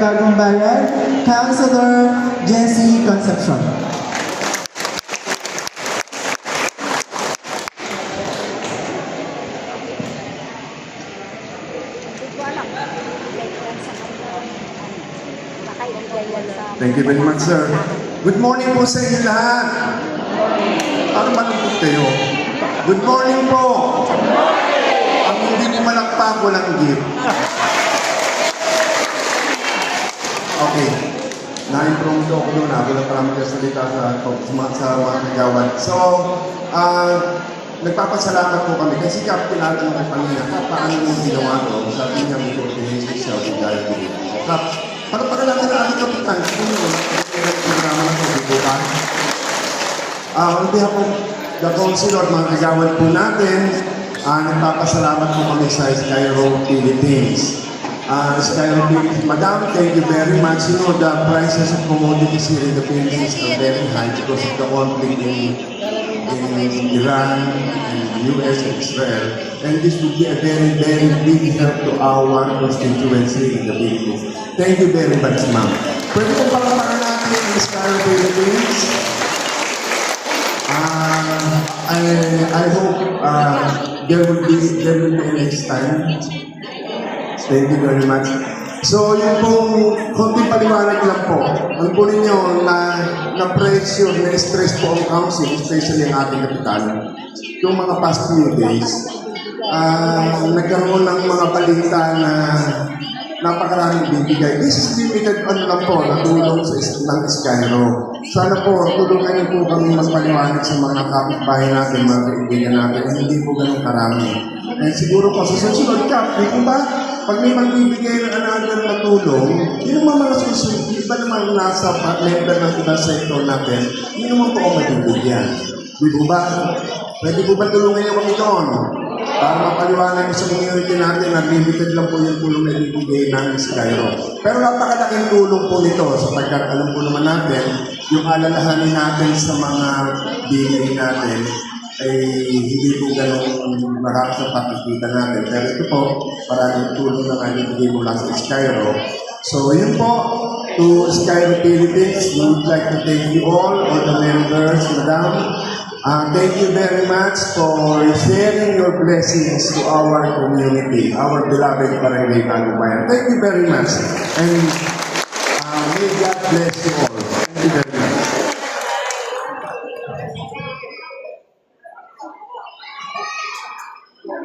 Bagong Bayan, Councilor Jessie Concepcion. Thank you very much, sir. Good morning po sa inyo lahat. Parang malungkot kayo. Good morning po. Ang hindi ko malakpak, walang gift. Okay. Na-improve ako doon. Ako lang parang magkasalita sa mga kagawad. So, nagpapasalamat po kami kasi tinatanong ko kanina, paano mo ginawa to? Sabi niya, may coordination siya, dahil ko. Para natin na ating kapitan, programa na ito, di ba? On behalf of the councilor, mga kagawad po natin, nagpapasalamat po kami sa Skyro Philippines. Skyro Philippines, Madam, thank you very much. You know, the prices of commodities here in the Philippines are very high because of the conflict in Iran, and US, and Israel. And this would be a very, very big help to our constituency in the Philippines. Thank you very much, ma'am. Pwede po palamakan natin ang Skyro Philippines. I hope there will be a next time. Thank you very much. So, yun pong konting paliwanag lang po. Ano po ninyo na-pressure, na-stress po ang council, especially ang ating kapital. Yung mga past few days, nagkaroon ng mga balita na napakaraming bibigay. This is limited lang po, na tulong ng Skyro. Sana po, tulungan niyo po kami magpaliwanag sa mga kapitbahay natin, mga kaibigan natin, hindi po ganun karami. And siguro po sa susunod ka, di po ba? Pag may magbibigay ng another na tulong, yun naman mga susunod, iba naman nasa member ng ibang sector natin, yun naman po ang magbibigyan. Di po ba? Pwede po ba tulungan niyo kami doon? Para mapaliwanag sa community natin na limited lang po yung tulong na ibibigay ng Skyro. Pero napakalaking tulong po nito sapagkat alam po naman natin yung alalahanin natin sa mga binigay natin ay hindi po ganun marami sa pakikita natin. Pero ito po, maraming tulong na ibibigay mula sa Skyro. So yun po, to Skyro Philippines, we would like to thank you all the members, madam. Thank you very much for sharing your blessings to our community, our beloved Barangay Bagong Bayan. Thank you very much. And may God bless you all.